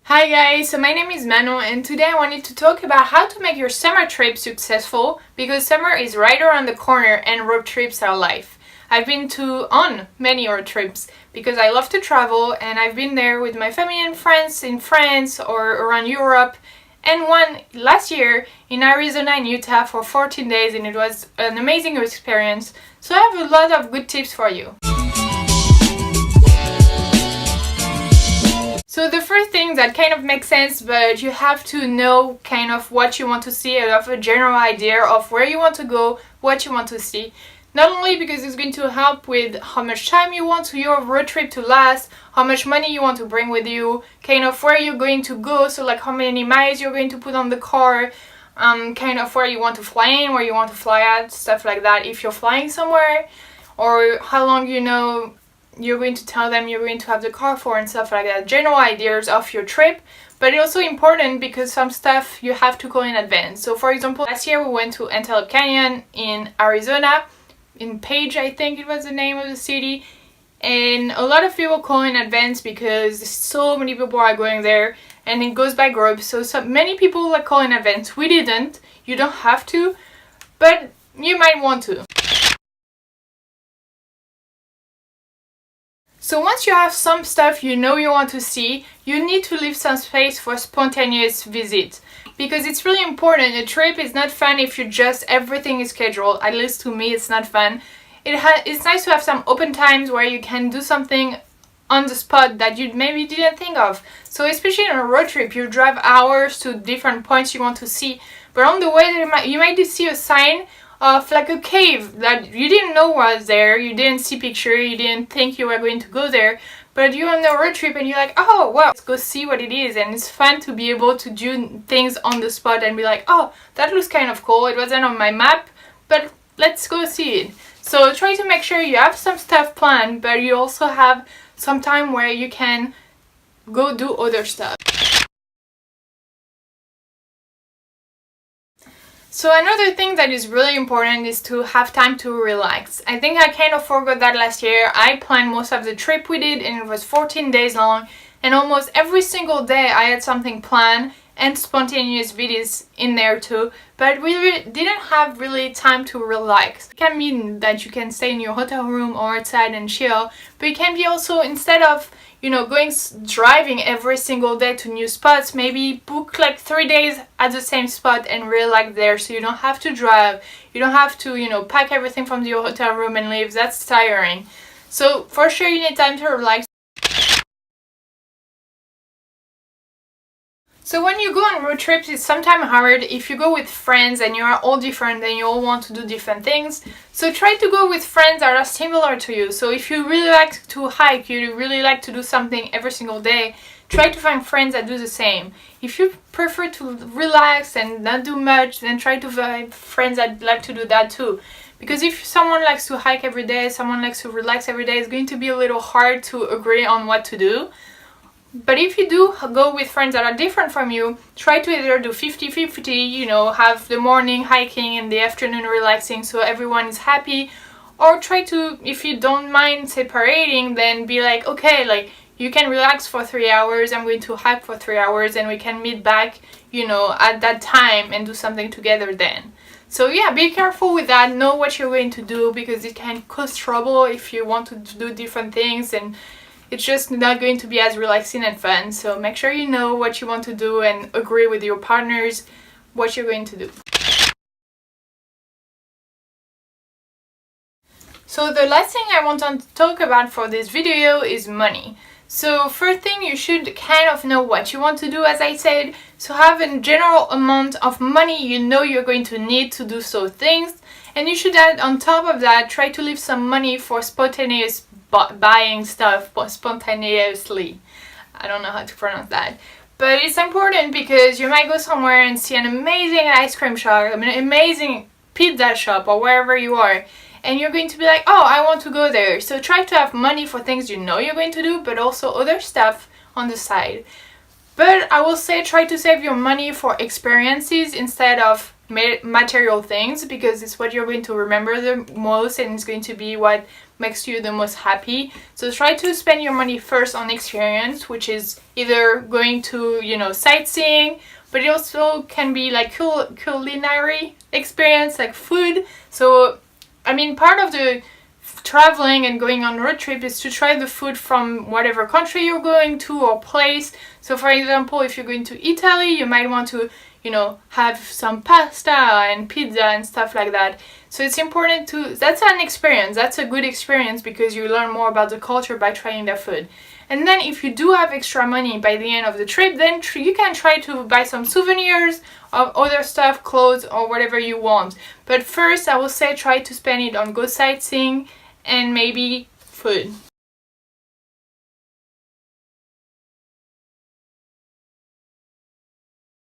Hi guys, so my name is Manon and today I wanted to talk about how to make your summer trip successful because summer is right around the corner and road trips are life. I've been on many road trips because I love to travel and I've been there with my family and friends in France or around Europe, and one last year in Arizona and Utah for 14 days, and it was an amazing experience. So I have a lot of good tips for you. So the first thing that kind of makes sense, but you have to know kind of what you want to see and have a general idea of where you want to go, what you want to see. Not only because it's going to help with how much time you want your road trip to last, how much money you want to bring with you, kind of where you're going to go, so like how many miles you're going to put on the car, kind of where you want to fly in, where you want to fly out, stuff like that if you're flying somewhere, or how long you're going to tell them you're going to have the car for and stuff like that. General ideas of your trip, but it's also important because some stuff you have to call in advance. So for example, last year we went to Antelope Canyon in Arizona, in Page I think it was the name of the city, and a lot of people call in advance because so many people are going there and it goes by groups. So many people like call in advance. We didn't. You don't have to, but you might want to. So once you have some stuff you want to see, you need to leave some space for spontaneous visit. Because it's really important. A trip is not fun if everything is scheduled. At least to me it's not fun. It's nice to have some open times where you can do something on the spot that you maybe didn't think of. So especially on a road trip, you drive hours to different points you want to see. But on the way you might see a sign of like a cave that you didn't know was there, you didn't see picture, you didn't think you were going to go there, but you're on a road trip and you're like, oh wow, let's go see what it is. And it's fun to be able to do things on the spot and be like, oh, that looks kind of cool, it wasn't on my map, but let's go see it. So try to make sure you have some stuff planned, but you also have some time where you can go do other stuff. So another thing that is really important is to have time to relax. I think I kind of forgot that last year. I planned most of the trip we did and it was 14 days long, and almost every single day I had something planned and spontaneous videos in there too, but we didn't have really time to relax. It can mean that you can stay in your hotel room or outside and chill, but it can be also, instead of driving every single day to new spots, maybe book like 3 days at the same spot and relax there, so you don't have to drive, you don't have to pack everything from your hotel room and leave. That's tiring. So for sure you need time to relax. So when you go on road trips, it's sometimes hard if you go with friends and you are all different and you all want to do different things. So try to go with friends that are similar to you. So if you really like to hike, you really like to do something every single day, try to find friends that do the same. If you prefer to relax and not do much, then try to find friends that like to do that too. Because if someone likes to hike every day, someone likes to relax every day, it's going to be a little hard to agree on what to do. But if you do go with friends that are different from you, try to either do 50-50, have the morning hiking and the afternoon relaxing so everyone is happy, or try to, if you don't mind separating, then be like, okay, like you can relax for 3 hours, I'm going to hike for 3 hours, and we can meet back, at that time and do something together then. So yeah, be careful with that, know what you're going to do, because it can cause trouble if you want to do different things and it's just not going to be as relaxing and fun. So make sure you know what you want to do and agree with your partners what you're going to do. So the last thing I want to talk about for this video is money. So first thing, you should kind of know what you want to do, as I said. So have a general amount of money you're going to need to do so things. And you should add on top of that, try to leave some money for spontaneous buying stuff spontaneously. I don't know how to pronounce that. But it's important because you might go somewhere and see an amazing ice cream shop, an amazing pizza shop, or wherever you are. And you're going to be like, oh, I want to go there. So try to have money for things you're going to do, but also other stuff on the side. But I will say try to save your money for experiences instead of material things, because it's what you're going to remember the most and it's going to be what makes you the most happy. So try to spend your money first on experience, which is either going to, you know, sightseeing, but it also can be like culinary experience, like food. So I mean, part of the traveling and going on road trip is to try the food from whatever country you're going to or place. So for example, if you're going to Italy, you might want to, you know, have some pasta and pizza and stuff like that. So it's important to, that's an experience, that's a good experience, because you learn more about the culture by trying their food. And then if you do have extra money by the end of the trip, then you can try to buy some souvenirs of other stuff, clothes or whatever you want. But first I will say try to spend it on go sightseeing and maybe food.